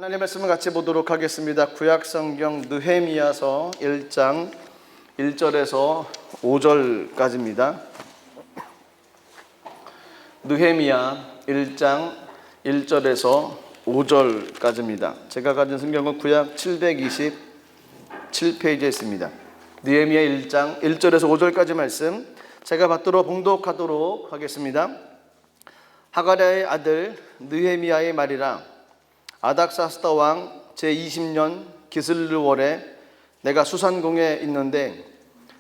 하나님의 말씀을 같이 보도록 하겠습니다. 구약성경 느헤미야서 1장 1절에서 5절까지입니다. 느헤미야 1장 1절에서 5절까지입니다. 제가 가진 성경은 구약 727페이지에 있습니다. 느헤미야 1장 1절에서 5절까지 말씀 제가 받도록 봉독하도록 하겠습니다. 하가랴의 아들 느헤미야의 말이라. 아닥사스다 왕 제20년 기슬르월에 내가 수산궁에 있는데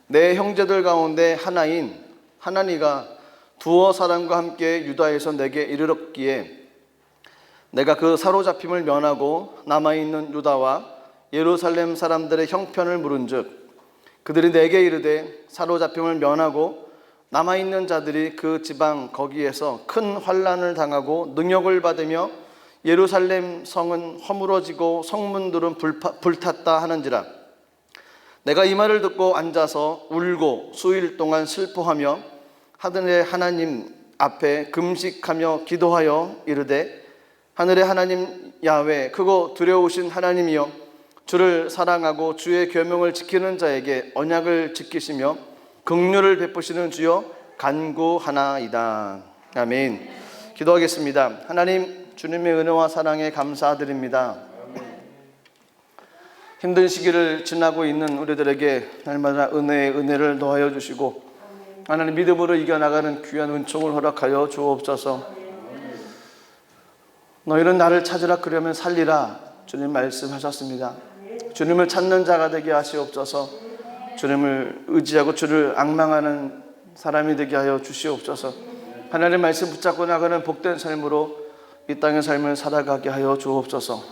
내 형제들 가운데 하나인 하나니가 두어 사람과 함께 유다에서 내게 이르렀기에 내가 그 사로잡힘을 면하고 남아있는 유다와 예루살렘 사람들의 형편을 물은즉 그들이 내게 이르되 사로잡힘을 면하고 남아있는 자들이 그 지방 거기에서 큰 환난을 당하고 능욕을 받으며 예루살렘 성은 허물어지고 성문들은 불탔다 하는지라. 내가 이 말을 듣고 앉아서 울고 수일 동안 슬퍼하며 하늘의 하나님 앞에 금식하며 기도하여 이르되 하늘의 하나님 야훼 크고 두려우신 하나님이여 주를 사랑하고 주의 계명을 지키는 자에게 언약을 지키시며 긍휼을 베푸시는 주여 간구하나이다. 아멘. 기도하겠습니다. 하나님 주님의 은혜와 사랑에 감사드립니다. 힘든 시기를 지나고 있는 우리들에게 날마다 은혜를 더하여 주시고 하나님 믿음으로 이겨나가는 귀한 은총을 허락하여 주옵소서. 너희는 나를 찾으라 그러면 살리라 주님 말씀하셨습니다. 주님을 찾는 자가 되게 하시옵소서. 주님을 의지하고 주를 앙망하는 사람이 되게 하여 주시옵소서. 하나님의 말씀 붙잡고 나가는 복된 삶으로 이 땅의 삶을 살아가게 하여 주옵소서.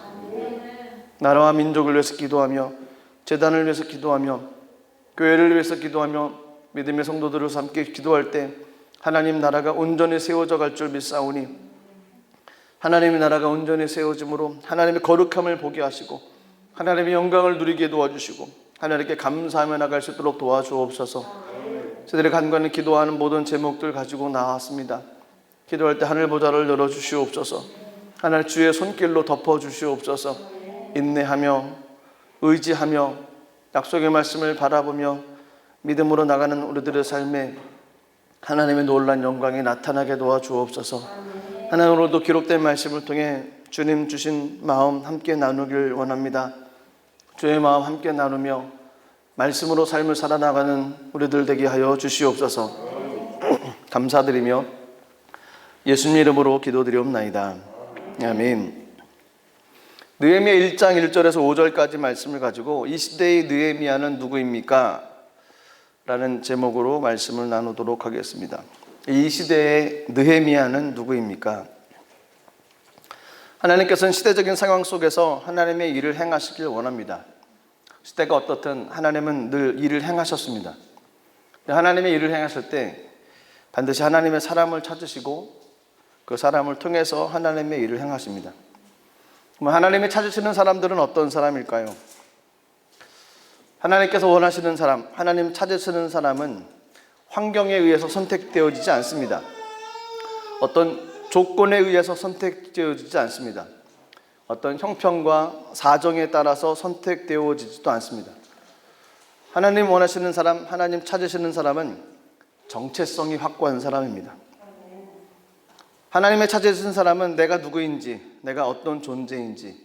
나라와 민족을 위해서 기도하며 재단을 위해서 기도하며 교회를 위해서 기도하며 믿음의 성도들을 함께 기도할 때 하나님 나라가 온전히 세워져 갈 줄 믿사오니 하나님의 나라가 온전히 세워짐으로 하나님의 거룩함을 보게 하시고 하나님의 영광을 누리게 도와주시고 하나님께 감사하며 나갈 수 있도록 도와주옵소서. 저희들이 간간히 기도하는 모든 제목들 가지고 나왔습니다. 기도할 때 하늘 보좌를 열어주시옵소서. 하나님 주의 손길로 덮어주시옵소서. 인내하며 의지하며 약속의 말씀을 바라보며 믿음으로 나가는 우리들의 삶에 하나님의 놀라운 영광이 나타나게 도와주옵소서. 하나님 오늘도 기록된 말씀을 통해 주님 주신 마음 함께 나누길 원합니다. 주의 마음 함께 나누며 말씀으로 삶을 살아나가는 우리들 되게 하여 주시옵소서. 감사드리며 예수님 이름으로 기도드리옵나이다. 아멘. 느헤미야 1장 1절에서 5절까지 말씀을 가지고 이 시대의 느헤미야는 누구입니까? 라는 제목으로 말씀을 나누도록 하겠습니다. 이 시대의 느헤미야는 누구입니까? 하나님께서는 시대적인 상황 속에서 하나님의 일을 행하시길 원합니다. 시대가 어떻든 하나님은 늘 일을 행하셨습니다. 하나님의 일을 행하실 때 반드시 하나님의 사람을 찾으시고 그 사람을 통해서 하나님의 일을 행하십니다. 그럼 하나님이 찾으시는 사람들은 어떤 사람일까요? 하나님께서 원하시는 사람, 하나님 찾으시는 사람은 환경에 의해서 선택되어지지 않습니다. 어떤 조건에 의해서 선택되어지지 않습니다. 어떤 형편과 사정에 따라서 선택되어지지도 않습니다. 하나님 원하시는 사람, 하나님 찾으시는 사람은 정체성이 확고한 사람입니다. 하나님의 찾으신 사람은 내가 누구인지, 내가 어떤 존재인지,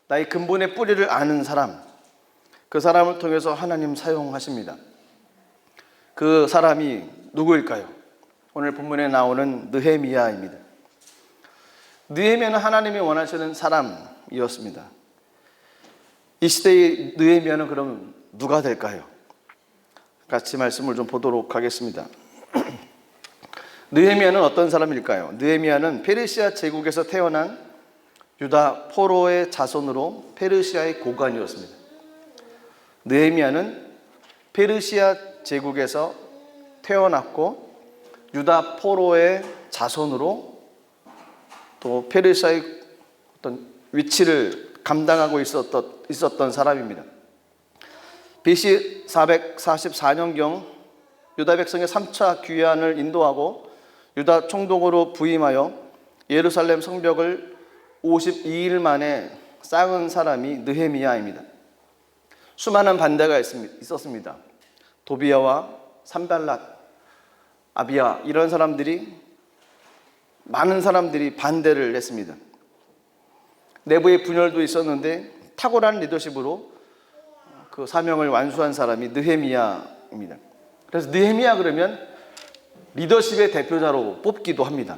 나의 근본의 뿌리를 아는 사람, 그 사람을 통해서 하나님 사용하십니다. 그 사람이 누구일까요? 오늘 본문에 나오는 느헤미야입니다. 느헤미야는 하나님이 원하시는 사람이었습니다. 이 시대의 느헤미야는 그럼 누가 될까요? 같이 말씀을 좀 보도록 하겠습니다. 느헤미야는 어떤 사람일까요? 느헤미야는 페르시아 제국에서 태어난 유다 포로의 자손으로 페르시아의 고관이었습니다. 느헤미야는 페르시아 제국에서 태어났고 유다 포로의 자손으로 또 페르시아의 어떤 위치를 감당하고 있었던 사람입니다. BC 444년경 유다 백성의 3차 귀환을 인도하고 유다 총독으로 부임하여 예루살렘 성벽을 52일 만에 쌓은 사람이 느헤미야입니다. 수많은 반대가 있었습니다. 도비야와 산발랏, 아비야 이런 사람들이 많은 사람들이 반대를 했습니다. 내부의 분열도 있었는데 탁월한 리더십으로 그 사명을 완수한 사람이 느헤미야입니다. 그래서 느헤미야 그러면 리더십의 대표자로 뽑기도 합니다.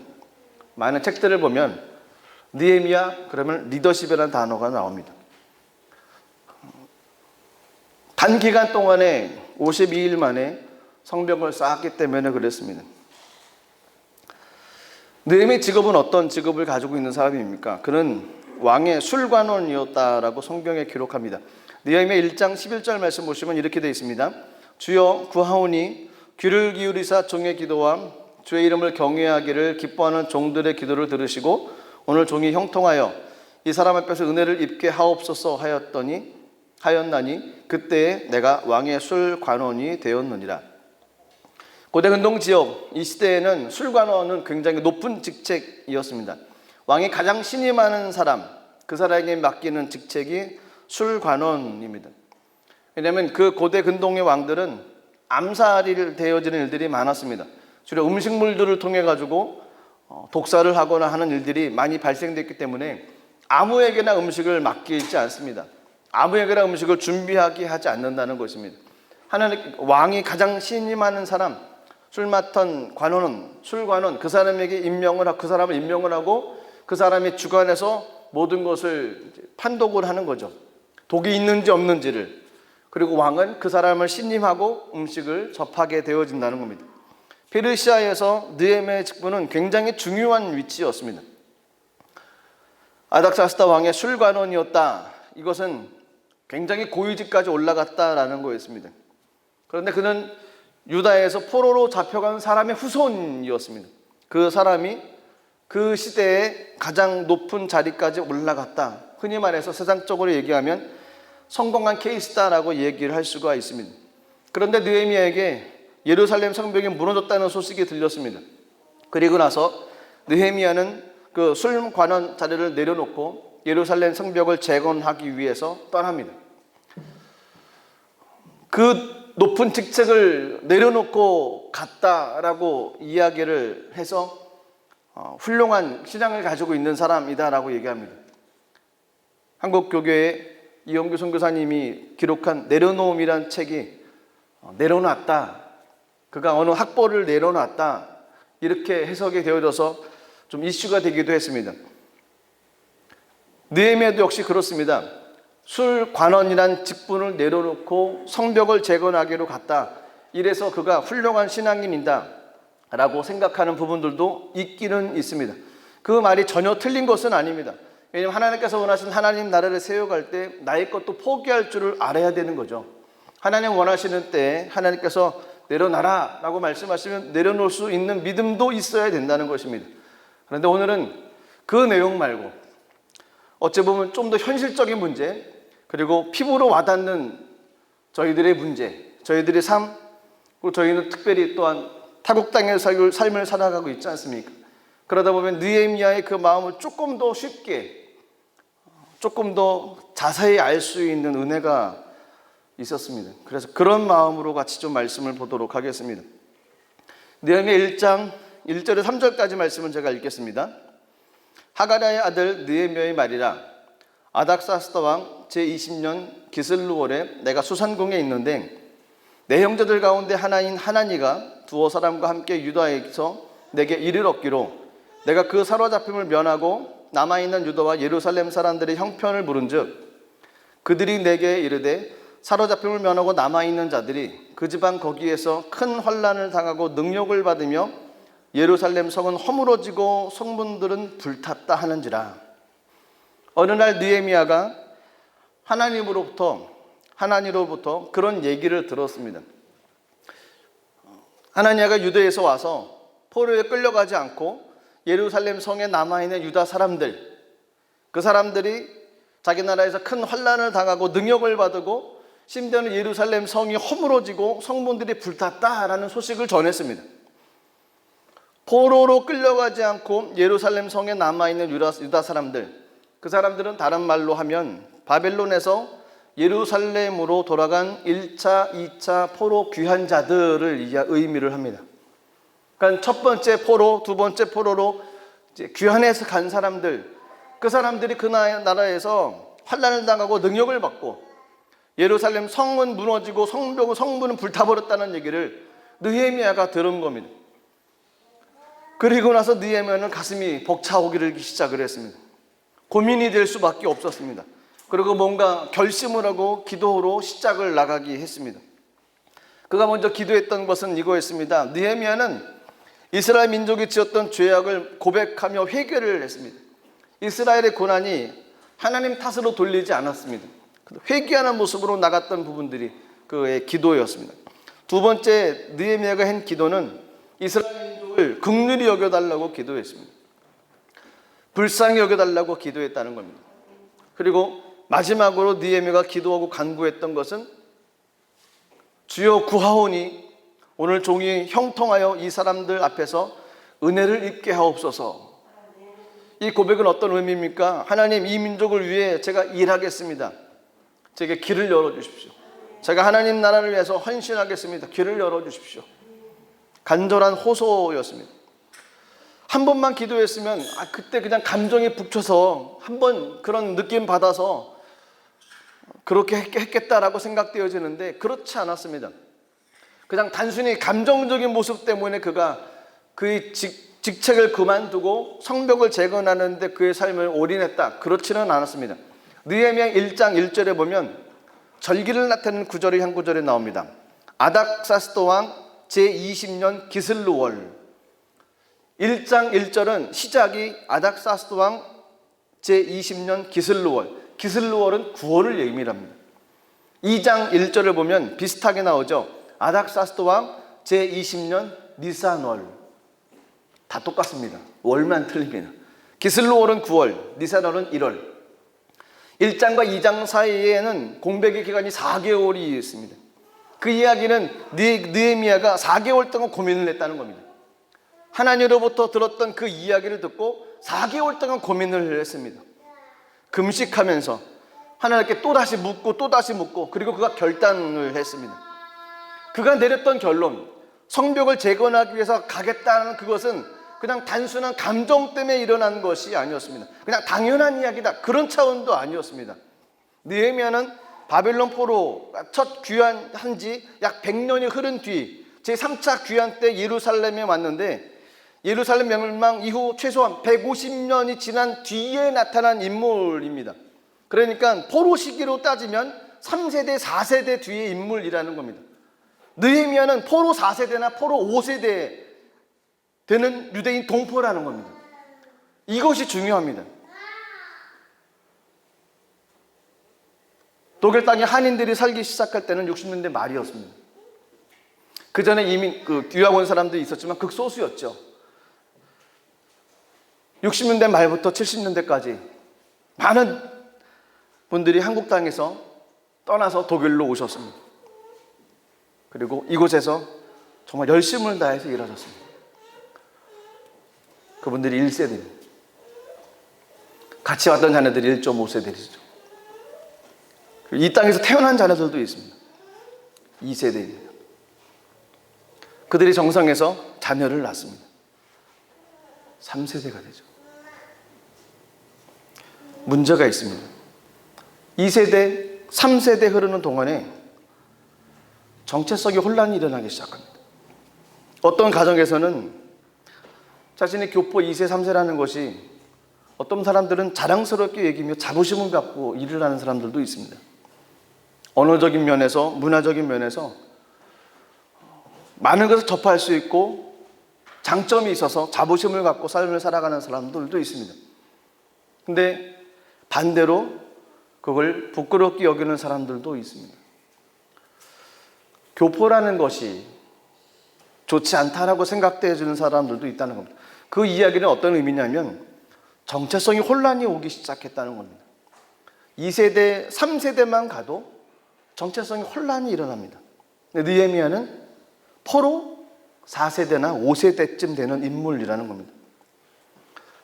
많은 책들을 보면 느헤미야 그러면 리더십이라는 단어가 나옵니다. 단기간 동안에 52일 만에 성벽을 쌓았기 때문에 그랬습니다. 느헤미야의 직업은 어떤 직업을 가지고 있는 사람입니까? 그는 왕의 술관원이었다라고 성경에 기록합니다. 느헤미야 1장 11절 말씀 보시면 이렇게 되어 있습니다. 주여 구하오니 귀를 기울이사 종의 기도와 주의 이름을 경외하기를 기뻐하는 종들의 기도를 들으시고 오늘 종이 형통하여 이 사람 앞에서 은혜를 입게 하옵소서 하였나니 그때에 내가 왕의 술관원이 되었느니라. 고대 근동 지역 이 시대에는 술관원은 굉장히 높은 직책이었습니다. 왕이 가장 신임하는 사람, 그 사람에게 맡기는 직책이 술관원입니다. 왜냐하면 그 고대 근동의 왕들은 암살이 되어지는 일들이 많았습니다. 주로 음식물들을 통해 가지고 독사를 하거나 하는 일들이 많이 발생됐기 때문에 아무에게나 음식을 맡기지 않습니다. 아무에게나 음식을 준비하게 하지 않는다는 것입니다. 하나님 왕이 가장 신임하는 사람, 술 맡은 관원은 술관원 그 사람에게 그 사람을 임명을 하고 그 사람이 주관해서 모든 것을 판독을 하는 거죠. 독이 있는지 없는지를. 그리고 왕은 그 사람을 신임하고 음식을 접하게 되어진다는 겁니다. 페르시아에서 느헤미야의 직분은 굉장히 중요한 위치였습니다. 아닥사스다 왕의 술관원이었다. 이것은 굉장히 고위직까지 올라갔다라는 거였습니다. 그런데 그는 유다에서 포로로 잡혀간 사람의 후손이었습니다. 그 사람이 그 시대에 가장 높은 자리까지 올라갔다. 흔히 말해서 세상적으로 얘기하면 성공한 케이스다라고 얘기를 할 수가 있습니다. 그런데 느헤미야에게 예루살렘 성벽이 무너졌다는 소식이 들렸습니다. 그리고 나서 느헤미야는 그 술관원 자리를 내려놓고 예루살렘 성벽을 재건하기 위해서 떠납니다. 그 높은 직책을 내려놓고 갔다라고 이야기를 해서 훌륭한 신앙을 가지고 있는 사람이다라고 얘기합니다. 한국교회의 이영규 선교사님이 기록한 내려놓음이란 책이 내려놨다. 그가 어느 학보를 내려놨다. 이렇게 해석이 되어져서 좀 이슈가 되기도 했습니다. 느헤미야도 역시 그렇습니다. 술관원이란 직분을 내려놓고 성벽을 재건하기로 갔다. 이래서 그가 훌륭한 신앙인이다 라고 생각하는 부분들도 있기는 있습니다. 그 말이 전혀 틀린 것은 아닙니다. 왜냐하면 하나님께서 원하시는 하나님 나라를 세워갈 때 나의 것도 포기할 줄을 알아야 되는 거죠. 하나님 원하시는 때 하나님께서 내려놔라 라고 말씀하시면 내려놓을 수 있는 믿음도 있어야 된다는 것입니다. 그런데 오늘은 그 내용 말고 어찌 보면 좀 더 현실적인 문제, 그리고 피부로 와닿는 저희들의 문제, 저희들의 삶, 그리고 저희는 특별히 또한 타국 땅의 삶을 살아가고 있지 않습니까? 그러다 보면 느헤미야의 그 마음을 조금 더 쉽게, 조금 더 자세히 알 수 있는 은혜가 있었습니다. 그래서 그런 마음으로 같이 좀 말씀을 보도록 하겠습니다. 느헤미야 1장 1절에 3절까지 말씀을 제가 읽겠습니다. 하가랴의 아들 느헤미야의 말이라. 아닥사스다 왕 제20년 기슬루월에 내가 수산궁에 있는데 내 형제들 가운데 하나인 하나니가 두어 사람과 함께 유다에서 내게 이를 얻기로 내가 그 사로잡힘을 면하고 남아있는 유다와 예루살렘 사람들의 형편을 물은즉 그들이 내게 이르되 사로잡힘을 면하고 남아있는 자들이 그 지방 거기에서 큰 환난을 당하고 능욕을 받으며 예루살렘 성은 허물어지고 성문들은 불탔다 하는지라. 어느 날 느헤미야가 하나님으로부터 그런 얘기를 들었습니다. 하나니아가 유대에서 와서 포로에 끌려가지 않고 예루살렘 성에 남아있는 유다 사람들, 그 사람들이 자기 나라에서 큰 환난을 당하고 능욕을 받고 심지어는 예루살렘 성이 허물어지고 성문들이 불탔다라는 소식을 전했습니다. 포로로 끌려가지 않고 예루살렘 성에 남아있는 유다 사람들, 그 사람들은 다른 말로 하면 바벨론에서 예루살렘으로 돌아간 1차, 2차 포로 귀환자들을 의미를 합니다. 그러니까 첫 번째 포로, 두 번째 포로로 이제 귀환해서 간 사람들, 그 사람들이 그 나라에서 환난을 당하고 능욕을 받고 예루살렘 성은 무너지고 성문은 불타버렸다는 얘기를 느헤미야가 들은 겁니다. 그리고 나서 느헤미야는 가슴이 벅차오기를 시작을 했습니다. 고민이 될 수밖에 없었습니다. 그리고 뭔가 결심을 하고 기도로 시작을 나가기 했습니다. 그가 먼저 기도했던 것은 이거였습니다. 느헤미야는 이스라엘 민족이 지었던 죄악을 고백하며 회개를 했습니다. 이스라엘의 고난이 하나님 탓으로 돌리지 않았습니다. 회개하는 모습으로 나갔던 부분들이 그의 기도였습니다. 두 번째 느헤미야가 한 기도는 이스라엘 민족을 긍휼히 여겨달라고 기도했습니다. 불쌍히 여겨달라고 기도했다는 겁니다. 그리고 마지막으로 느헤미야가 기도하고 간구했던 것은 주여 구하오니 오늘 종이 형통하여 이 사람들 앞에서 은혜를 입게 하옵소서. 이 고백은 어떤 의미입니까? 하나님, 이 민족을 위해 제가 일하겠습니다. 제게 길을 열어주십시오. 제가 하나님 나라를 위해서 헌신하겠습니다. 길을 열어주십시오. 간절한 호소였습니다. 한 번만 기도했으면 그때 그냥 감정에 북쳐서 한 번 그런 느낌 받아서 그렇게 했겠다라고 생각되어지는데 그렇지 않았습니다. 그냥 단순히 감정적인 모습 때문에 그가 그의 직책을 그만두고 성벽을 재건하는 데 그의 삶을 올인했다. 그렇지는 않았습니다. 느헤미야 1장 1절에 보면 절기를 나타내는 구절이 한 구절에 나옵니다. 아닥사스도 왕 제20년 기슬루월. 1장 1절은 시작이 아닥사스도 왕 제20년 기슬루월. 기슬루월은 9월을 의미합니다. 2장 1절을 보면 비슷하게 나오죠. 아닥사스도 왕 제20년 니산월. 다 똑같습니다. 월만 틀립니다. 기슬루월은 9월, 니산월은 1월. 1장과 2장 사이에는 공백의 기간이 4개월이 있습니다. 그 이야기는 느헤미야가 4개월 동안 고민을 했다는 겁니다. 하나님으로부터 들었던 그 이야기를 듣고 4개월 동안 고민을 했습니다. 금식하면서 하나님께 또다시 묻고 그리고 그가 결단을 했습니다. 그가 내렸던 결론, 성벽을 재건하기 위해서 가겠다는 그것은 그냥 단순한 감정 때문에 일어난 것이 아니었습니다. 그냥 당연한 이야기다, 그런 차원도 아니었습니다. 느헤미야는 바벨론 포로 첫 귀환한 지 약 100년이 흐른 뒤 제3차 귀환 때 예루살렘에 왔는데, 예루살렘 멸망 이후 최소한 150년이 지난 뒤에 나타난 인물입니다. 그러니까 포로 시기로 따지면 3세대, 4세대 뒤의 인물이라는 겁니다. 느헤미야는 포로 4세대나 포로 5세대 되는 유대인 동포라는 겁니다. 이것이 중요합니다. 독일 땅에 한인들이 살기 시작할 때는 60년대 말이었습니다. 그 전에 이미 유학 온 사람들이 있었지만 극소수였죠. 60년대 말부터 70년대까지 많은 분들이 한국 땅에서 떠나서 독일로 오셨습니다. 그리고 이곳에서 정말 열심을 다해서 일하셨습니다. 그분들이 1세대입니다. 같이 왔던 자녀들이 1.5세대이죠. 이 땅에서 태어난 자녀들도 있습니다. 2세대입니다. 그들이 정상에서 자녀를 낳습니다. 3세대가 되죠. 문제가 있습니다. 2세대, 3세대 흐르는 동안에 정체성의 혼란이 일어나기 시작합니다. 어떤 가정에서는 자신의 교포 2세, 3세라는 것이 어떤 사람들은 자랑스럽게 여기며 자부심을 갖고 일을 하는 사람들도 있습니다. 언어적인 면에서, 문화적인 면에서 많은 것을 접할 수 있고 장점이 있어서 자부심을 갖고 삶을 살아가는 사람들도 있습니다. 근데 반대로 그걸 부끄럽게 여기는 사람들도 있습니다. 교포라는 것이 좋지 않다라고 생각되어지는 사람들도 있다는 겁니다. 그 이야기는 어떤 의미냐면 정체성이 혼란이 오기 시작했다는 겁니다. 2세대, 3세대만 가도 정체성이 혼란이 일어납니다. 느헤미야는 포로 4세대나 5세대쯤 되는 인물이라는 겁니다.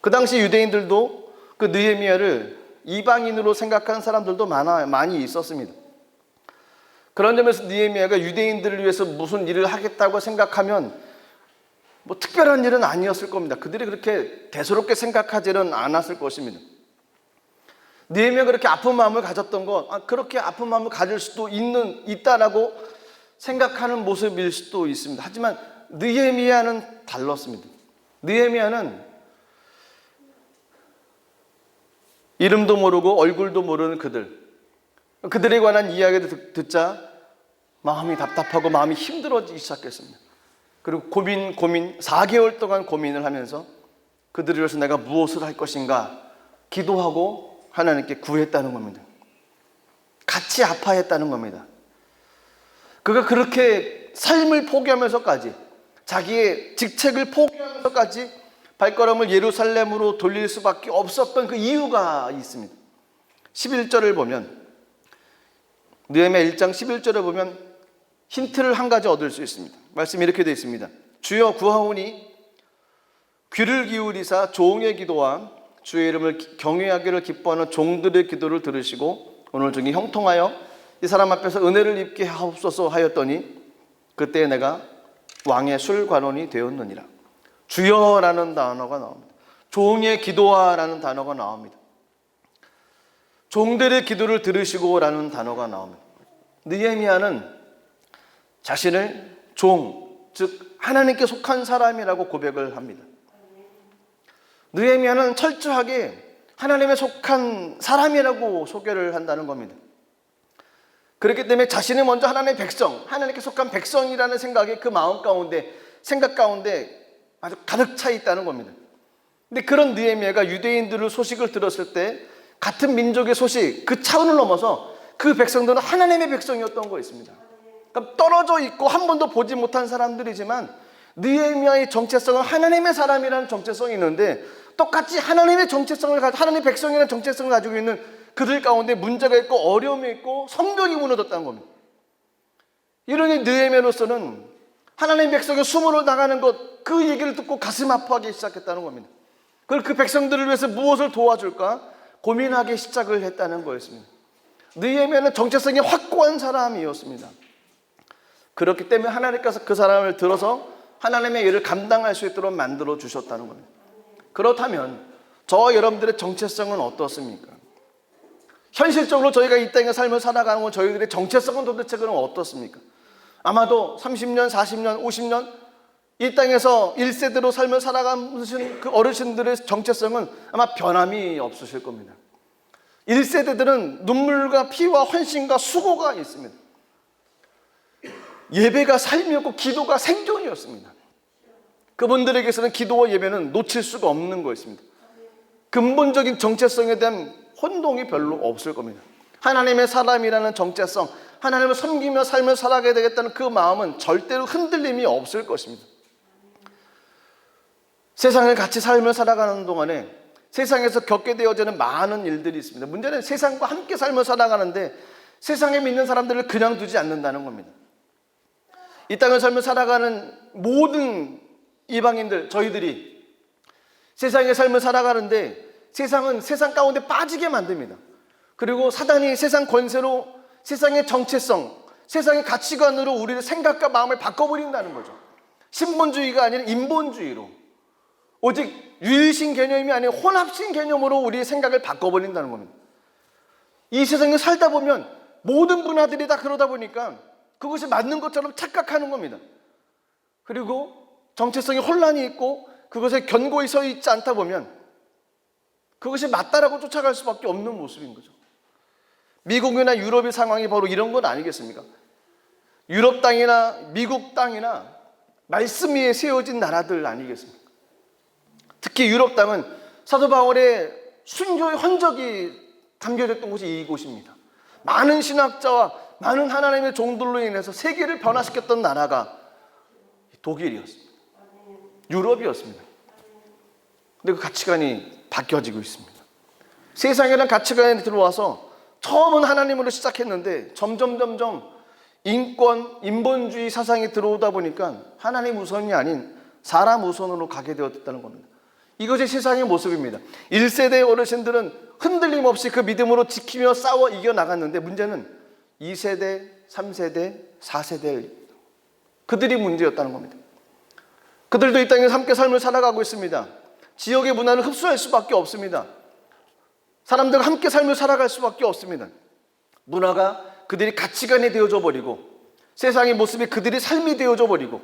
그 당시 유대인들도 그 느헤미야를 이방인으로 생각하는 사람들도 많이 있었습니다. 그런 점에서 느헤미야가 유대인들을 위해서 무슨 일을 하겠다고 생각하면 뭐 특별한 일은 아니었을 겁니다. 그들이 그렇게 대수롭게 생각하지는 않았을 것입니다. 느헤미야가 그렇게 아픈 마음을 가졌던 건 그렇게 아픈 마음을 가질 수도 있다라고 생각하는 모습일 수도 있습니다. 하지만 느헤미야는 달랐습니다. 느헤미야는 이름도 모르고 얼굴도 모르는 그들에 관한 이야기를 듣자 마음이 답답하고 마음이 힘들어지기 시작했습니다. 그리고 고민 4개월 동안 고민을 하면서 그들을 위해서 내가 무엇을 할 것인가 기도하고 하나님께 구했다는 겁니다. 같이 아파했다는 겁니다. 그가 그렇게 삶을 포기하면서까지, 자기의 직책을 포기하면서까지 발걸음을 예루살렘으로 돌릴 수밖에 없었던 그 이유가 있습니다. 11절을 보면, 느헤미야 1장 11절을 보면 힌트를 한 가지 얻을 수 있습니다. 말씀이 이렇게 되어 있습니다. 주여 구하오니 귀를 기울이사 종의 기도와 주의 이름을 경외하기를 기뻐하는 종들의 기도를 들으시고 오늘 중에 형통하여 이 사람 앞에서 은혜를 입게 하옵소서 하였더니 그때 내가 왕의 술관원이 되었느니라. 주여라는 단어가 나옵니다. 종의 기도와라는 단어가 나옵니다. 종들의 기도를 들으시고라는 단어가 나옵니다. 느헤미야는 자신을 종, 즉 하나님께 속한 사람이라고 고백을 합니다. 느헤미야는 철저하게 하나님에 속한 사람이라고 소개를 한다는 겁니다. 그렇기 때문에 자신이 먼저 하나님의 백성, 하나님께 속한 백성이라는 생각이 그 마음 가운데, 생각 가운데 아주 가득 차 있다는 겁니다. 근데 그런 느헤미야가 유대인들의 소식을 들었을 때 같은 민족의 소식, 그 차원을 넘어서 그 백성들은 하나님의 백성이었던 것입니다. 그러니까 떨어져 있고 한 번도 보지 못한 사람들이지만 느헤미야의 정체성은 하나님의 사람이라는 정체성이 있는데 똑같이 하나님의 정체성을 가지고 하나님의 백성이라는 정체성을 가지고 있는 그들 가운데 문제가 있고 어려움이 있고 성벽이 무너졌다는 겁니다. 이러니 느헤미야로서는 하나님의 백성이 수모를 나가는 것, 그 얘기를 듣고 가슴 아파하기 시작했다는 겁니다. 그걸 그 백성들을 위해서 무엇을 도와줄까 고민하기 시작을 했다는 거였습니다. 느헤미야는 정체성이 확고한 사람이었습니다. 그렇기 때문에 하나님께서 그 사람을 들어서 하나님의 일을 감당할 수 있도록 만들어 주셨다는 겁니다. 그렇다면 저와 여러분들의 정체성은 어떻습니까? 현실적으로 저희가 이 땅의 삶을 살아가는 건 저희들의 정체성은 도대체 그럼 어떻습니까? 아마도 30년, 40년, 50년 이 땅에서 1세대로 삶을 살아가신 그 어르신들의 정체성은 아마 변함이 없으실 겁니다. 1세대들은 눈물과 피와 헌신과 수고가 있습니다. 예배가 삶이었고 기도가 생존이었습니다. 그분들에게서는 기도와 예배는 놓칠 수가 없는 거였습니다. 근본적인 정체성에 대한 혼동이 별로 없을 겁니다. 하나님의 사람이라는 정체성, 하나님을 섬기며 삶을 살아가야 되겠다는 그 마음은 절대로 흔들림이 없을 것입니다. 세상을 같이 삶을 살아가는 동안에 세상에서 겪게 되어지는 많은 일들이 있습니다. 문제는 세상과 함께 삶을 살아가는데 세상에 믿는 사람들을 그냥 두지 않는다는 겁니다. 이 땅을 삶을 살아가는 모든 이방인들, 저희들이 세상의 삶을 살아가는데 세상은 세상 가운데 빠지게 만듭니다. 그리고 사단이 세상 권세로 세상의 정체성, 세상의 가치관으로 우리의 생각과 마음을 바꿔버린다는 거죠. 신본주의가 아니라 인본주의로, 오직 유일신 개념이 아니라 혼합신 개념으로 우리의 생각을 바꿔버린다는 겁니다. 이 세상에 살다 보면 모든 문화들이 다 그러다 보니까 그것이 맞는 것처럼 착각하는 겁니다. 그리고 정체성에 혼란이 있고 그것에 견고히 서 있지 않다 보면 그것이 맞다라고 쫓아갈 수밖에 없는 모습인 거죠. 미국이나 유럽의 상황이 바로 이런 건 아니겠습니까? 유럽 땅이나 미국 땅이나 말씀 위에 세워진 나라들 아니겠습니까? 특히 유럽 땅은 사도 바울의 순교의 흔적이 담겨졌던 곳이 이곳입니다. 많은 신학자와 많은 하나님의 종들로 인해서 세계를 변화시켰던 나라가 독일이었습니다. 유럽이었습니다. 근데 그 가치관이 바뀌어지고 있습니다. 세상이라는 가치관이 들어와서 처음은 하나님으로 시작했는데 점점 인권, 인본주의 사상이 들어오다 보니까 하나님 우선이 아닌 사람 우선으로 가게 되었다는 겁니다. 이것이 세상의 모습입니다. 1세대의 어르신들은 흔들림 없이 그 믿음으로 지키며 싸워 이겨나갔는데 문제는 2세대, 3세대, 4세대 그들이 문제였다는 겁니다. 그들도 이 땅에서 함께 삶을 살아가고 있습니다. 지역의 문화를 흡수할 수밖에 없습니다. 사람들과 함께 삶을 살아갈 수밖에 없습니다. 문화가 그들이 가치관이 되어져 버리고 세상의 모습이 그들이 삶이 되어져 버리고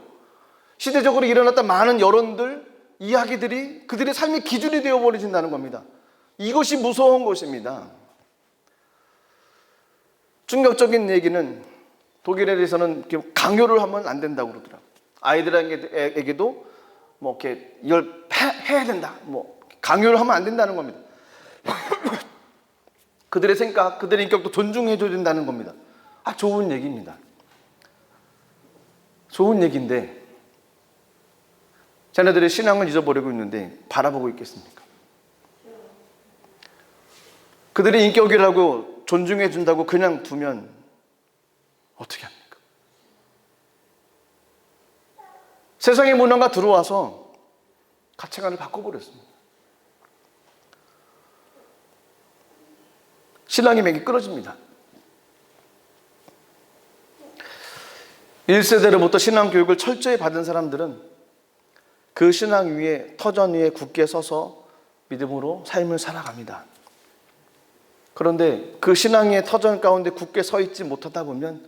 시대적으로 일어났던 많은 여론들, 이야기들이 그들의 삶의 기준이 되어버린다는 겁니다. 이것이 무서운 것입니다. 충격적인 얘기는 독일에 대해서는 강요를 하면 안 된다고 그러더라고요. 아이들에게도 뭐 이렇게 이걸 해야 된다. 뭐 강요를 하면 안 된다는 겁니다. 그들의 생각, 그들의 인격도 존중해줘야 된다는 겁니다. 좋은 얘기입니다. 좋은 얘기인데 자녀들의 신앙을 잊어버리고 있는데 바라보고 있겠습니까? 그들의 인격이라고 존중해준다고 그냥 두면 어떻게 합니까? 세상의 문화가 들어와서 가치관을 바꿔버렸습니다. 신랑이 맥이 끊어집니다. 1세대로부터 신앙교육을 철저히 받은 사람들은 그 신앙 위에, 터전 위에 굳게 서서 믿음으로 삶을 살아갑니다. 그런데 그 신앙의 터전 가운데 굳게 서 있지 못하다 보면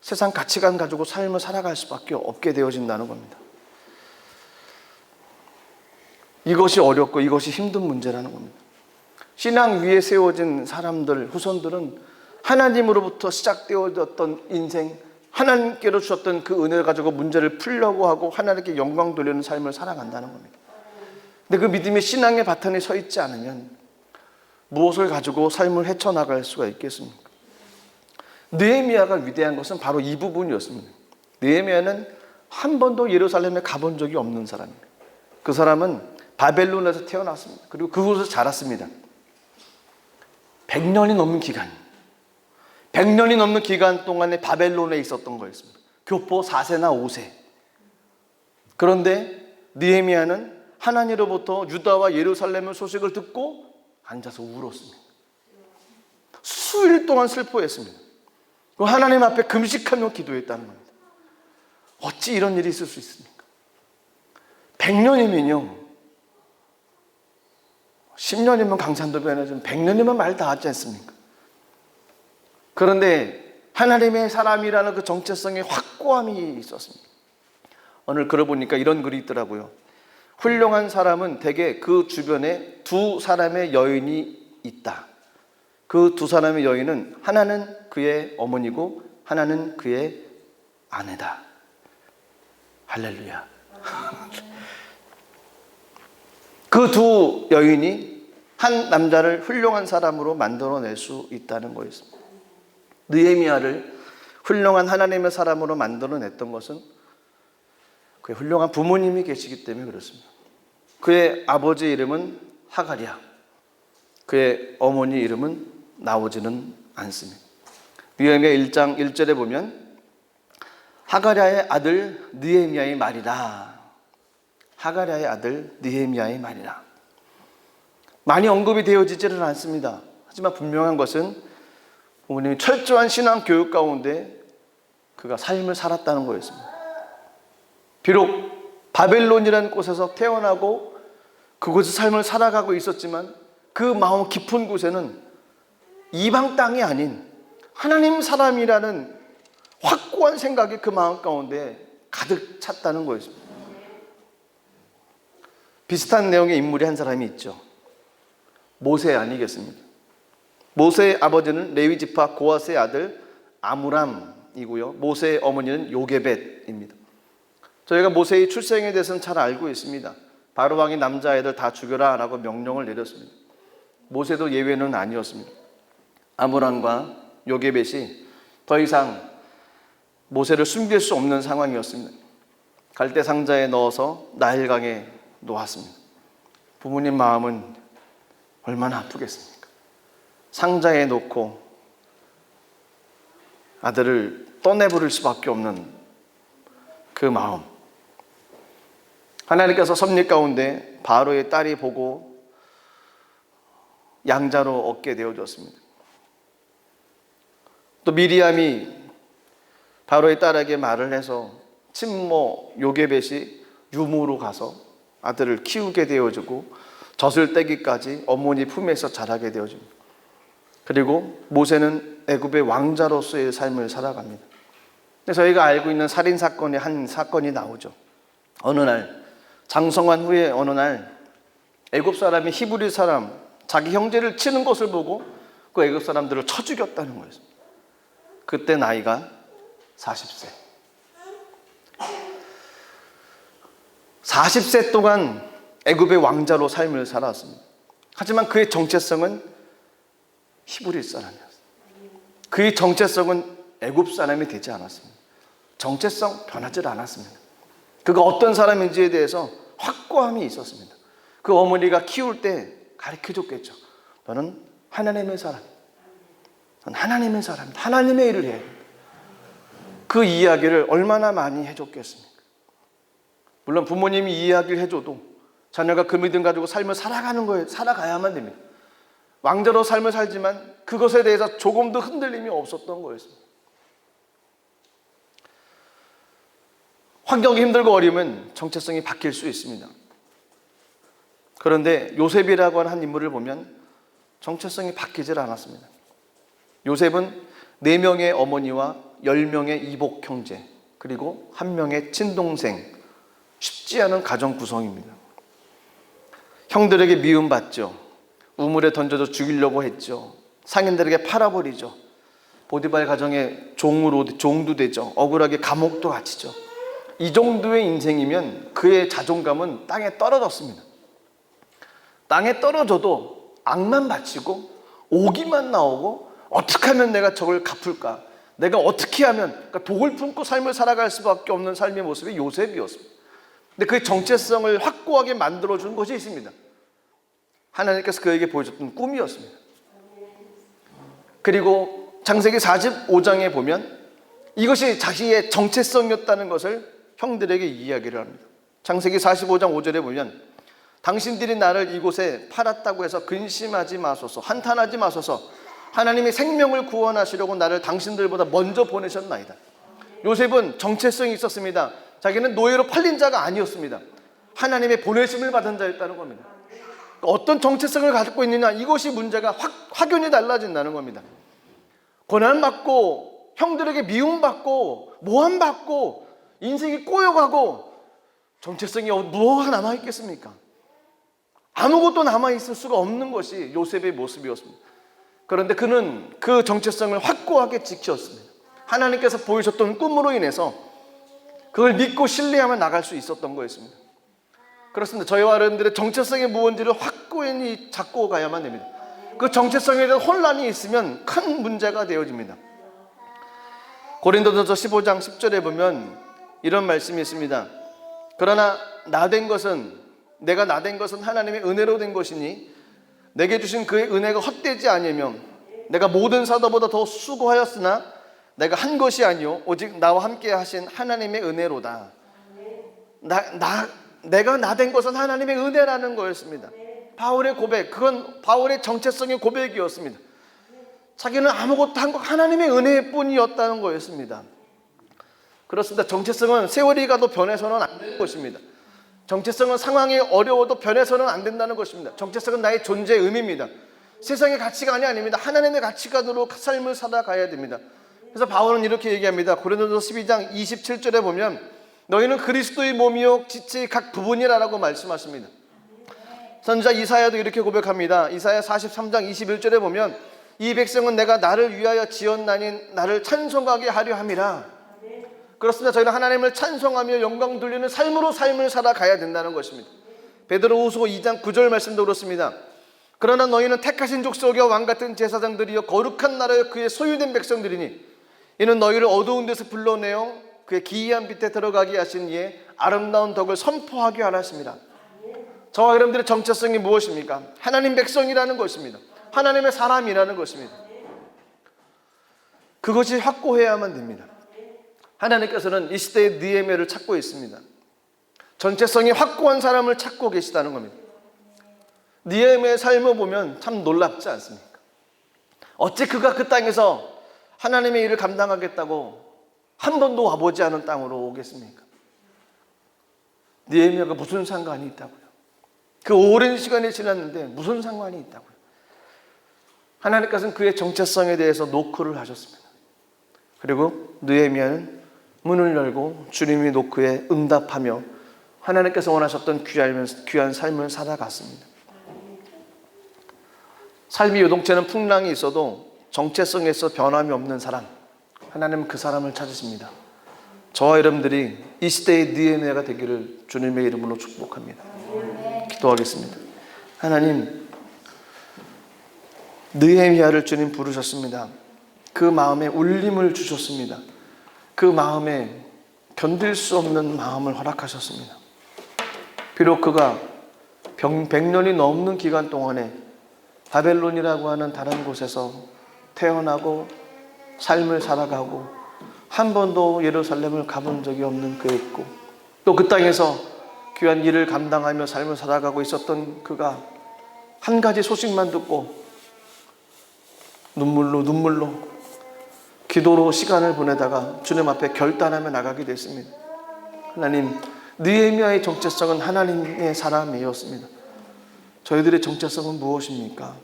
세상 가치관 가지고 삶을 살아갈 수밖에 없게 되어진다는 겁니다. 이것이 어렵고 이것이 힘든 문제라는 겁니다. 신앙 위에 세워진 사람들, 후손들은 하나님으로부터 시작되어졌던 인생, 하나님께로 주셨던 그 은혜를 가지고 문제를 풀려고 하고 하나님께 영광 돌리는 삶을 살아간다는 겁니다. 근데 그 믿음의 신앙의 바탕에 서 있지 않으면 무엇을 가지고 삶을 헤쳐나갈 수가 있겠습니까? 느헤미야가 위대한 것은 바로 이 부분이었습니다. 느헤미야는 한 번도 예루살렘에 가본 적이 없는 사람입니다. 그 사람은 바벨론에서 태어났습니다. 그리고 그곳에서 자랐습니다. 100년이 넘는 기간, 100년이 넘는 기간 동안에 바벨론에 있었던 거였습니다. 교포 4세나 5세. 그런데 느헤미야는 하나님으로부터 유다와 예루살렘의 소식을 듣고 앉아서 울었습니다. 수일 동안 슬퍼했습니다. 하나님 앞에 금식하며 기도했다는 겁니다. 어찌 이런 일이 있을 수 있습니까? 100년이면요 10년이면 강산도 변해지면 100년이면 말 다 하지 않습니까? 그런데 하나님의 사람이라는 그 정체성에 확고함이 있었습니다. 오늘 글을 보니까 이런 글이 있더라고요. 훌륭한 사람은 대개 그 주변에 두 사람의 여인이 있다. 그 두 사람의 여인은 하나는 그의 어머니고 하나는 그의 아내다. 할렐루야. 그 두 여인이 한 남자를 훌륭한 사람으로 만들어낼 수 있다는 거였습니다. 느헤미야를 훌륭한 하나님의 사람으로 만들어냈던 것은 그의 훌륭한 부모님이 계시기 때문에 그렇습니다. 그의 아버지 이름은 하가랴, 그의 어머니 이름은 나오지는 않습니다. 느헤미야 1장 1절에 보면 하가랴의 아들 느헤미야의 말이라. 하가랴의 아들 느헤미야의 말이라. 많이 언급이 되어지지는 않습니다. 하지만 분명한 것은 부모님이 철저한 신앙 교육 가운데 그가 삶을 살았다는 거였습니다. 비록 바벨론이라는 곳에서 태어나고 그곳의 삶을 살아가고 있었지만 그 마음 깊은 곳에는 이방 땅이 아닌 하나님 사람이라는 확고한 생각이 그 마음 가운데 가득 찼다는 거였습니다. 비슷한 내용의 인물이 한 사람이 있죠. 모세 아니겠습니까? 모세의 아버지는 레위 지파 고핫의 아들 아므람이고요. 모세의 어머니는 요게벳입니다. 저희가 모세의 출생에 대해서는 잘 알고 있습니다. 바로 왕이 남자아이들 다 죽여라 라고 명령을 내렸습니다. 모세도 예외는 아니었습니다. 아므람과 요게벳이 더 이상 모세를 숨길 수 없는 상황이었습니다. 갈대 상자에 넣어서 나일강에 놓았습니다. 부모님 마음은 얼마나 아프겠습니까? 상자에 놓고 아들을 떠내버릴 수밖에 없는 그 마음. 하나님께서 섭리 가운데 바로의 딸이 보고 양자로 얻게 되어졌습니다. 또 미리암이 바로의 딸에게 말을 해서 친모 요게벳이 유모로 가서 아들을 키우게 되어지고 젖을 떼기까지 어머니 품에서 자라게 되어집니다. 그리고 모세는 애굽의 왕자로서의 삶을 살아갑니다. 저희가 알고 있는 살인 사건의 한 사건이 나오죠. 어느 날 장성한 후에 어느 날 애굽 사람이 히브리 사람 자기 형제를 치는 것을 보고 그 애굽 사람들을 쳐 죽였다는 거예요. 그때 나이가 40세. 40세 동안 애굽의 왕자로 삶을 살았습니다. 하지만 그의 정체성은 히브리 사람이었습니다. 그의 정체성은 애굽 사람이 되지 않았습니다. 정체성 변하지 않았습니다. 그가 어떤 사람인지에 대해서 확고함이 있었습니다. 그 어머니가 키울 때 가르쳐줬겠죠. 너는 하나님의 사람, 너는 하나님의 사람, 하나님의 일을 해. 그 이야기를 얼마나 많이 해줬겠습니까? 물론 부모님이 이야기를 해줘도 자녀가 그 믿음 가지고 삶을 살아가는 거예요. 살아가야만 됩니다. 왕자로 삶을 살지만 그것에 대해서 조금도 흔들림이 없었던 거였습니다. 환경이 힘들고 어려우면 정체성이 바뀔 수 있습니다. 그런데 요셉이라고 하는 한 인물을 보면 정체성이 바뀌질 않았습니다. 요셉은 4명의 어머니와 10명의 이복 형제, 그리고 1명의 친동생, 쉽지 않은 가정 구성입니다. 형들에게 미움받죠. 우물에 던져서 죽이려고 했죠. 상인들에게 팔아버리죠. 보디발 가정의 종도 되죠. 억울하게 감옥도 갇히죠. 이 정도의 인생이면 그의 자존감은 땅에 떨어졌습니다. 땅에 떨어져도 악만 바치고 오기만 나오고 어떻게 하면 내가 저걸 갚을까? 내가 어떻게 하면, 그러니까 독을 품고 삶을 살아갈 수밖에 없는 삶의 모습이 요셉이었습니다. 근데 그의 정체성을 확고하게 만들어준 것이 있습니다. 하나님께서 그에게 보여줬던 꿈이었습니다. 그리고 창세기 45장에 보면 이것이 자기의 정체성이었다는 것을 형들에게 이야기를 합니다. 창세기 45장 5절에 보면 당신들이 나를 이곳에 팔았다고 해서 근심하지 마소서, 한탄하지 마소서. 하나님이 생명을 구원하시려고 나를 당신들보다 먼저 보내셨나이다. 요셉은 정체성이 있었습니다. 자기는 노예로 팔린 자가 아니었습니다. 하나님의 보내심을 받은 자였다는 겁니다. 어떤 정체성을 갖고 있느냐, 이것이 문제가 확연히 달라진다는 겁니다. 고난받고 형들에게 미움받고 모함받고 인생이 꼬여가고 정체성이 뭐가 남아있겠습니까? 아무것도 남아있을 수가 없는 것이 요셉의 모습이었습니다. 그런데 그는 그 정체성을 확고하게 지켰습니다. 하나님께서 보여줬던 꿈으로 인해서 그걸 믿고 신뢰하며 나갈 수 있었던 거였습니다. 그렇습니다. 저희와 여러분들의 정체성이 무언지를 확고히 잡고 가야만 됩니다. 그 정체성에 대한 혼란이 있으면 큰 문제가 되어집니다. 고린도전서 15장 10절에 보면 이런 말씀이 있습니다. 그러나 내가 나 된 것은 하나님의 은혜로 된 것이니 내게 주신 그의 은혜가 헛되지 아니며 내가 모든 사도보다 더 수고하였으나 내가 한 것이 아니요 오직 나와 함께 하신 하나님의 은혜로다. 내가 나 된 것은 하나님의 은혜라는 거였습니다. 바울의 고백, 그건 바울의 정체성의 고백이었습니다. 자기는 아무것도 한 것 하나님의 은혜뿐이었다는 거였습니다. 그렇습니다. 정체성은 세월이 가도 변해서는 안 되는 것입니다. 정체성은 상황이 어려워도 변해서는 안 된다는 것입니다. 정체성은 나의 존재의 의미입니다. 세상의 가치관이 아닙니다. 하나님의 가치관으로 삶을 살아가야 됩니다. 그래서 바울은 이렇게 얘기합니다. 고린도전서 12장 27절에 보면 너희는 그리스도의 몸이요 지체의 각 부분이라고 말씀하십니다. 선지자 이사야도 이렇게 고백합니다. 이사야 43장 21절에 보면 이 백성은 내가 나를 위하여 지었나니 나를 찬송하게 하려 함이라. 그렇습니다. 저희는 하나님을 찬송하며 영광 돌리는 삶으로 삶을 살아가야 된다는 것입니다. 베드로후서 2장 9절 말씀도 그렇습니다. 그러나 너희는 택하신 족속이여 왕같은 제사장들이여 거룩한 나라여 그의 소유된 백성들이니 이는 너희를 어두운 데서 불러내어 그의 기이한 빛에 들어가게 하신 이의 아름다운 덕을 선포하게 하라 하십니다. 저와 여러분들의 정체성이 무엇입니까? 하나님 백성이라는 것입니다. 하나님의 사람이라는 것입니다. 그것이 확고해야만 됩니다. 하나님께서는 이 시대의 느헤미야를 찾고 있습니다. 정체성이 확고한 사람을 찾고 계시다는 겁니다. 느헤미야의 삶을 보면 참 놀랍지 않습니까? 어찌 그가 그 땅에서 하나님의 일을 감당하겠다고 한 번도 와보지 않은 땅으로 오겠습니까? 느헤미야가 무슨 상관이 있다고요? 그 오랜 시간이 지났는데 무슨 상관이 있다고요? 하나님께서는 그의 정체성에 대해서 노크를 하셨습니다. 그리고 느헤미야는 문을 열고 주님이 노크에 응답하며 하나님께서 원하셨던 귀한 삶을 살아갔습니다. 삶이 요동치는 풍랑이 있어도 정체성에서 변함이 없는 사람, 하나님은 그 사람을 찾으십니다. 저와 여러분들이 이 시대의 느헤미야가 되기를 주님의 이름으로 축복합니다. 기도하겠습니다. 하나님, 느헤미야를 주님 부르셨습니다. 그 마음에 울림을 주셨습니다. 그 마음에 견딜 수 없는 마음을 허락하셨습니다. 비록 그가 100년이 넘는 기간 동안에 바벨론이라고 하는 다른 곳에서 태어나고 삶을 살아가고 한 번도 예루살렘을 가본 적이 없는 그였고, 또 그 땅에서 귀한 일을 감당하며 삶을 살아가고 있었던 그가 한 가지 소식만 듣고 눈물로 기도로 시간을 보내다가 주님 앞에 결단하며 나가게 됐습니다. 하나님, 느헤미야의 정체성은 하나님의 사람이었습니다. 저희들의 정체성은 무엇입니까?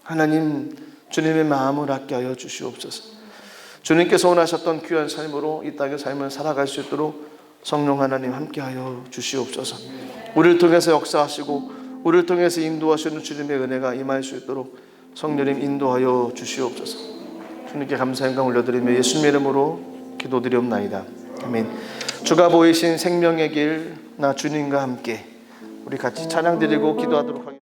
하나님, 주님의 마음을 갖게 하여 주시옵소서. 주님께서 원하셨던 귀한 삶으로 이 땅의 삶을 살아갈 수 있도록 성령 하나님 함께하여 주시옵소서. 우리를 통해서 역사하시고 우리를 통해서 인도하시는 주님의 은혜가 임할 수 있도록 성령님 인도하여 주시옵소서. 주님께 감사의 영광 올려드리며 예수님의 이름으로 기도드리옵나이다. 아멘. 주가 보이신 생명의 길, 나 주님과 함께 우리 같이 찬양 드리고 기도하도록 하겠습니다.